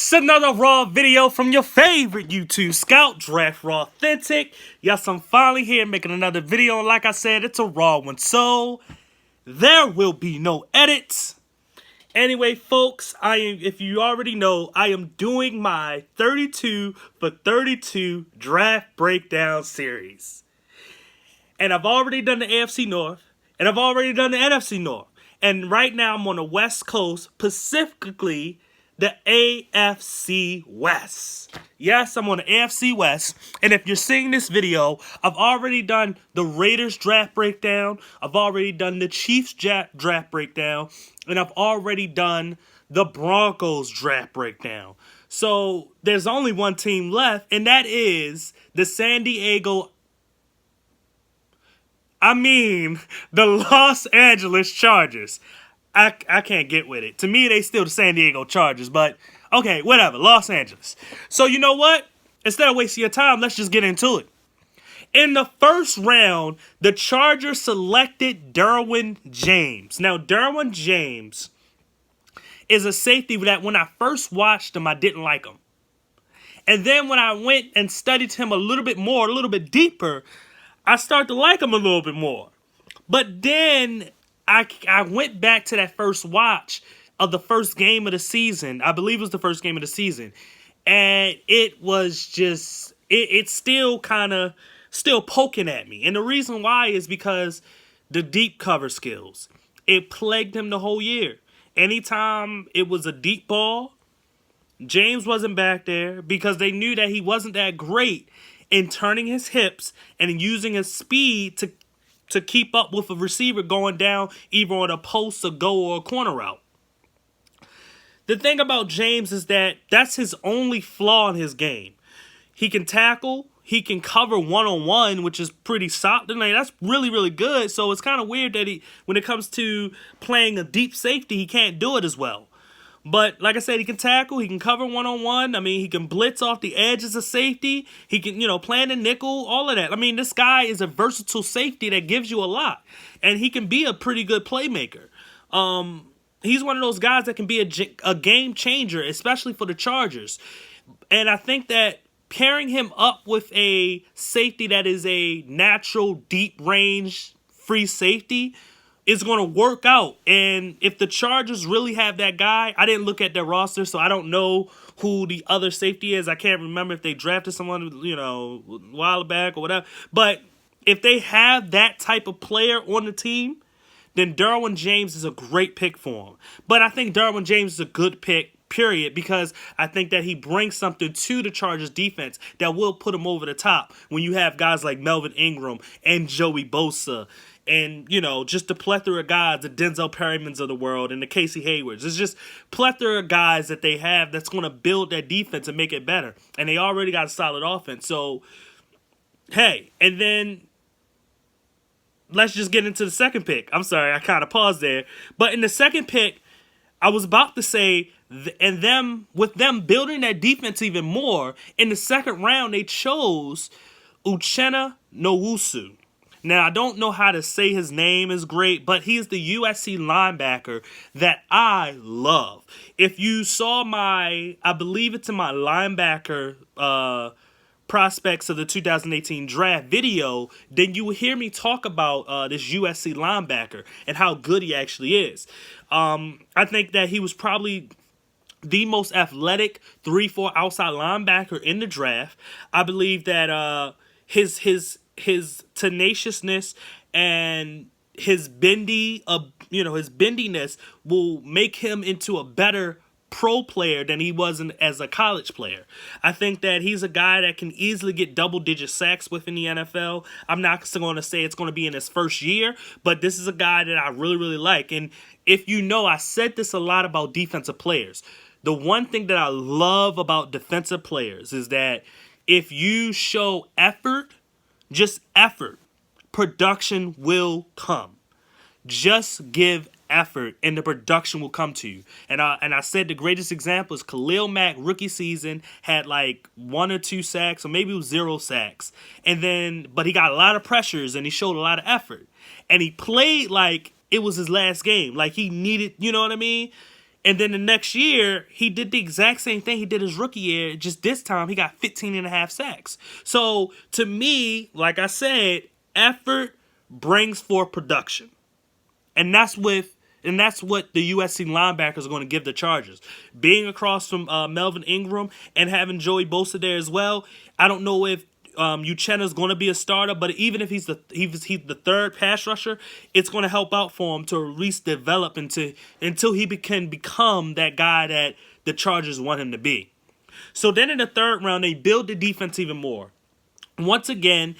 It's another Raw video from your favorite YouTube scout, Draftrawthentic. Yes, I'm finally here making another video, and like I said, it's a Raw one, so there will be no edits. Anyway, folks, if you already know, I am doing my 32 for 32 draft breakdown series. And I've already done the AFC North, and I've already done the NFC North. And right now I'm on the West Coast, specifically the AFC West. Yes, I'm on the AFC West. And if you're seeing this video, I've already done the Raiders draft breakdown. I've already done the Chiefs draft breakdown. And I've already done the Broncos draft breakdown. So there's only one team left, and that is the the Los Angeles Chargers. I can't get with it. To me, they still the San Diego Chargers, but okay, whatever. Los Angeles. So you know what? Instead of wasting your time, let's just get into it. In the first round, the Chargers selected Derwin James. Now, Derwin James is a safety that when I first watched him, I didn't like him. And then when I went and studied him a little bit more, a little bit deeper, I started to like him a little bit more. But then I went back to that first watch of the first game of the season. I believe it was the first game of the season. And it was just, it's still kind of still poking at me. And the reason why is because the deep cover skills. It plagued him the whole year. Anytime it was a deep ball, James wasn't back there because they knew that he wasn't that great in turning his hips and using his speed to keep up with a receiver going down either on a post, a go, or a corner route. The thing about James is that that's his only flaw in his game. He can tackle, he can cover one-on-one, which is pretty solid. Like, that's really, really good. So it's kind of weird that when it comes to playing a deep safety, he can't do it as well. But like I said, he can tackle, he can cover one-on-one. I mean, he can blitz off the edge as a safety. He can, play in the nickel, all of that. I mean, this guy is a versatile safety that gives you a lot. And he can be a pretty good playmaker. He's one of those guys that can be a game changer, especially for the Chargers. And I think that pairing him up with a safety that is a natural, deep range free safety is going to work out. And if the Chargers really have that guy, I didn't look at their roster, so I don't know who the other safety is. I can't remember if they drafted someone, a while back or whatever. But if they have that type of player on the team, then Derwin James is a great pick for him. But I think Derwin James is a good pick, period, because I think that he brings something to the Chargers defense that will put him over the top when you have guys like Melvin Ingram and Joey Bosa and, just the plethora of guys, the Denzel Perrymans of the world and the Casey Haywards. It's just plethora of guys that they have that's going to build that defense and make it better. And they already got a solid offense. So, hey, and then let's just get into the second pick. I'm sorry, I kind of paused there. But in the second pick, I was about to say, with them building that defense even more, in the second round, they chose Uchenna Nwosu. Now, I don't know how to say his name is great, but he is the USC linebacker that I love. If you saw I believe it's in my linebacker prospects of the 2018 draft video, then you will hear me talk about this USC linebacker and how good he actually is. I think that he was probably the most athletic 3-4 outside linebacker in the draft. I believe that his tenaciousness and his bendiness will make him into a better pro player than he was as a college player. I think that he's a guy that can easily get double-digit sacks within the NFL. I'm not going to say it's going to be in his first year, but this is a guy that I really, really like. And if you know, I said this a lot about defensive players. The one thing that I love about defensive players is that if you show effort, just effort, production will come. Just give effort and the production will come to you. And I said the greatest example is Khalil Mack rookie season had like 1 or 2 sacks, or maybe it was 0 sacks. But he got a lot of pressures and he showed a lot of effort. And he played like it was his last game. Like he needed, you know what I mean? And then the next year, he did the exact same thing he did his rookie year. Just this time, he got 15 and a half sacks. So to me, like I said, effort brings forth production. And that's what the USC linebackers are going to give the Chargers. Being across from Melvin Ingram and having Joey Bosa there as well. I don't know if Uchenna's going to be a starter, but even if he's the third pass rusher, it's going to help out for him to at least develop until he can become that guy that the Chargers want him to be. So then in the third round, they build the defense even more. Once again,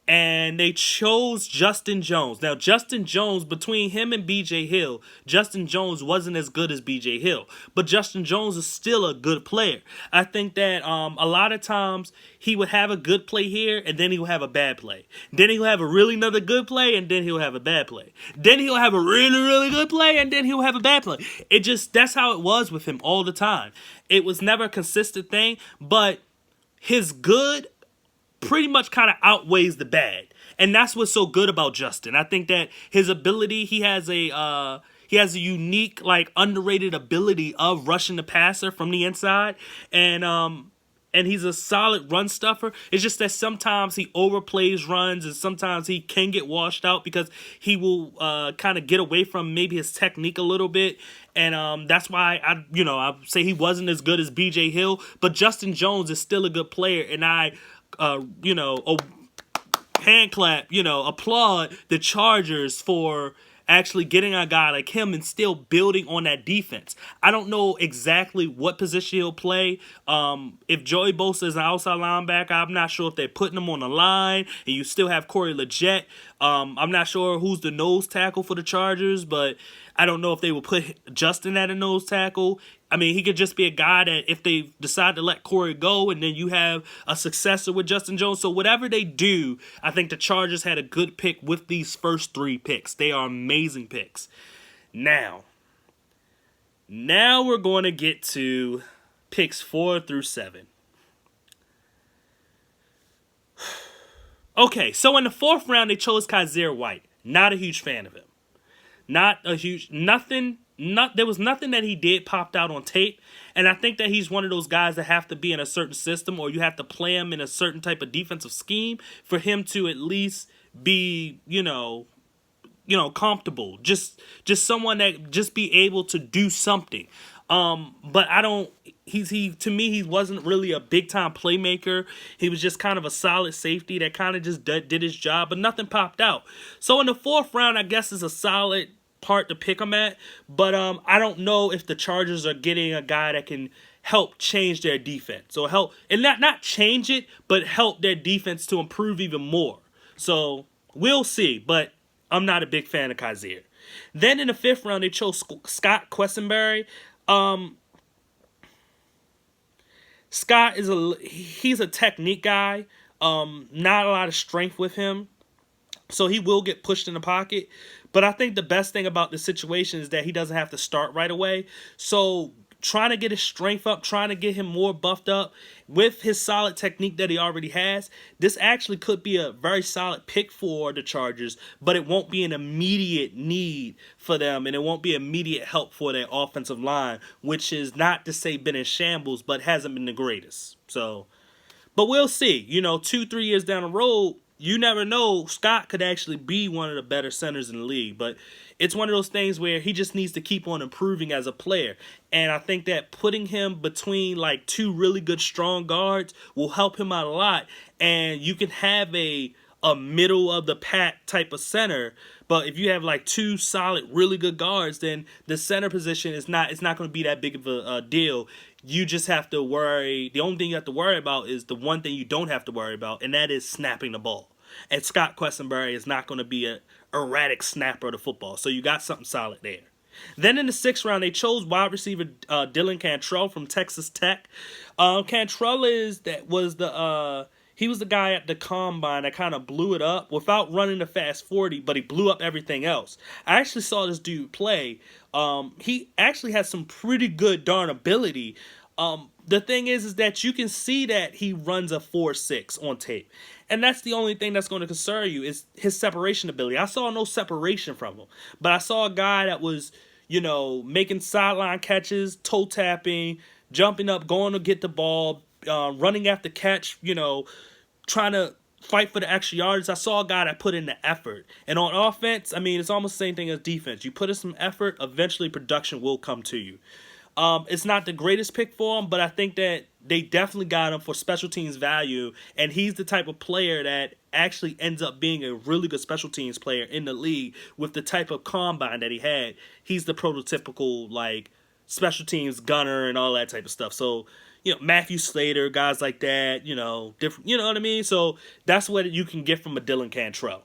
and they chose Justin Jones. Now, Justin Jones, between him and B.J. Hill, Justin Jones wasn't as good as B.J. Hill. But Justin Jones is still a good player. I think that a lot of times he would have a good play here, and then he will have a bad play. Then he'll have a really another good play, and then he'll have a bad play. Then he'll have a really, really good play, and then he'll have a bad play. That's how it was with him all the time. It was never a consistent thing, but his good pretty much kind of outweighs the bad. And that's what's so good about Justin. I think that his ability, he has a unique, like, underrated ability of rushing the passer from the inside. And he's a solid run stuffer. It's just that sometimes he overplays runs and sometimes he can get washed out because he will kind of get away from maybe his technique a little bit. And that's why I say he wasn't as good as B.J. Hill. But Justin Jones is still a good player. And hand clap, applaud the Chargers for actually getting a guy like him and still building on that defense. I don't know exactly what position he'll play. If Joey Bosa is an outside linebacker, I'm not sure if they're putting him on the line, and you still have Corey Leggett. I'm not sure who's the nose tackle for the Chargers, but I don't know if they will put Justin at a nose tackle. I mean, he could just be a guy that if they decide to let Corey go and then you have a successor with Justin Jones. So whatever they do, I think the Chargers had a good pick with these first three picks. They are amazing picks. Now we're going to get to picks 4 through 7. Okay, so in the fourth round, they chose Kaiser White. Not a huge fan of him. There was nothing that he did popped out on tape, and I think that he's one of those guys that have to be in a certain system or you have to play him in a certain type of defensive scheme for him to at least be, comfortable. Just someone that just be able to do something. But to me, he wasn't really a big time playmaker. He was just kind of a solid safety that kind of just did his job, but nothing popped out. So in the fourth round, I guess is a solid part to pick him at, but I don't know if the Chargers are getting a guy that can help change their defense or help and not change it, but help their defense to improve even more. So we'll see, but I'm not a big fan of Kaiser. Then in the fifth round, they chose Scott Quessenberry. Scott he's a technique guy. Not a lot of strength with him, so he will get pushed in the pocket. But I think the best thing about the situation is that he doesn't have to start right away. So trying to get his strength up, trying to get him more buffed up with his solid technique that he already has, this actually could be a very solid pick for the Chargers, but it won't be an immediate need for them, and it won't be immediate help for their offensive line, which is not to say been in shambles, but hasn't been the greatest. So, but we'll see. 2-3 years down the road, you never know. Scott could actually be one of the better centers in the league, but it's one of those things where he just needs to keep on improving as a player. And I think that putting him between like two really good strong guards will help him out a lot. And you can have a middle of the pack type of center, but if you have like two solid, really good guards, then the center position it's not going to be that big of a deal. You just have to worry. The only thing you have to worry about is the one thing you don't have to worry about, and that is snapping the ball. And Scott Quessenberry is not going to be an erratic snapper of the football. So you got something solid there. Then in the sixth round, they chose wide receiver Dylan Cantrell from Texas Tech. Cantrell he was the guy at the combine that kind of blew it up without running the fast 40, but he blew up everything else. I actually saw this dude play. He actually has some pretty good darn ability. The thing is that you can see that he runs a 4.6 on tape. And that's the only thing that's going to concern you is his separation ability. I saw no separation from him. But I saw a guy that was, making sideline catches, toe tapping, jumping up, going to get the ball, running after catch, trying to fight for the extra yards. I saw a guy that put in the effort. And on offense, I mean, it's almost the same thing as defense. You put in some effort, eventually production will come to you. It's not the greatest pick for him, but I think that they definitely got him for special teams value, and he's the type of player that actually ends up being a really good special teams player in the league with the type of combine that he had. He's the prototypical, like, special teams gunner and all that type of stuff. So, Matthew Slater, guys like that, different, you know what I mean? So that's what you can get from a Dylan Cantrell.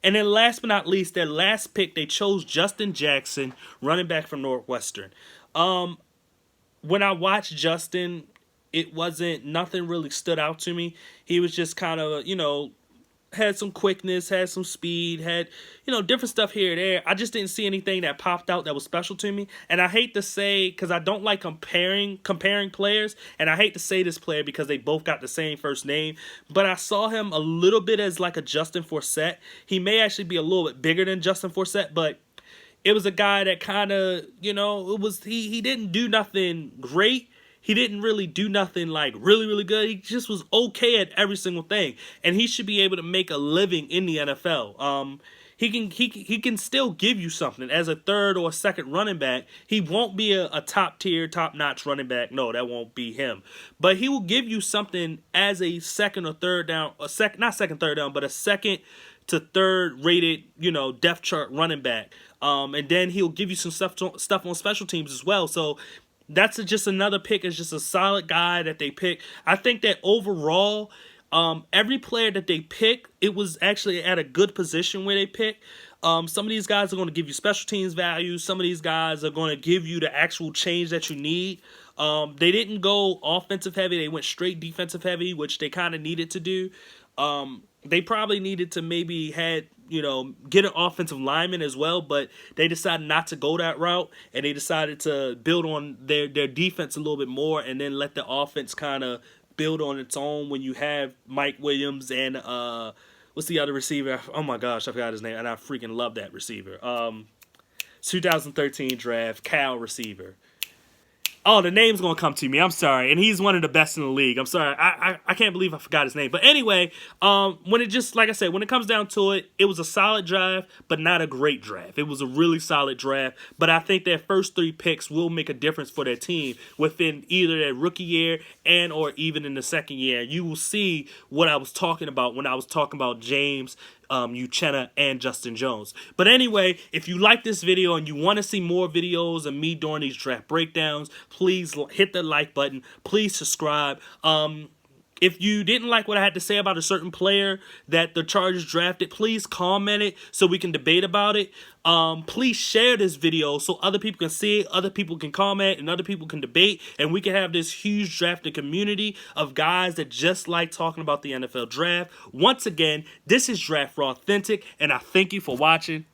And then last but not least, their last pick, they chose Justin Jackson, running back from Northwestern. When I watched Justin, nothing really stood out to me. He was just kind of, had some quickness, had some speed, had, different stuff here and there. I just didn't see anything that popped out that was special to me. And I hate to say, because I don't like comparing players, and I hate to say this player because they both got the same first name, but I saw him a little bit as like a Justin Forsett. He may actually be a little bit bigger than Justin Forsett, but it was a guy that kind of, he didn't do nothing great. He didn't really do nothing like really, really good. He just was okay at every single thing. And he should be able to make a living in the NFL. He can still give you something as a third or second running back. He won't be a top tier, top notch running back. No, that won't be him. But he will give you something as a second or third down, not second, third down, but a second to third rated, depth chart running back. And then he'll give you some stuff on special teams as well. So that's just another pick. It's just a solid guy that they pick. I think that overall, every player that they pick, it was actually at a good position where they pick. Some of these guys are going to give you special teams value. Some of these guys are going to give you the actual change that you need. They didn't go offensive heavy. They went straight defensive heavy, which they kind of needed to do. They probably needed to maybe get an offensive lineman as well, but they decided not to go that route, and they decided to build on their defense a little bit more and then let the offense kind of build on its own when you have Mike Williams and what's the other receiver? Oh my gosh, I forgot his name, and I freaking love that receiver. 2013 draft, Cal receiver. Oh, the name's going to come to me. I'm sorry. And he's one of the best in the league. I'm sorry. I can't believe I forgot his name. But anyway, when it comes down to it, it was a solid draft, but not a great draft. It was a really solid draft. But I think their first three picks will make a difference for their team within either their rookie year and or even in the second year. You will see what I was talking about when I was talking about James, Uchenna, and Justin Jones. But anyway, if you like this video and you want to see more videos of me doing these draft breakdowns, please hit the like button. Please subscribe. If you didn't like what I had to say about a certain player that the Chargers drafted, please comment it so we can debate about it. Please share this video so other people can see it, other people can comment, and other people can debate, and we can have this huge drafting community of guys that just like talking about the NFL draft. Once again, this is Draftrawthentic, and I thank you for watching.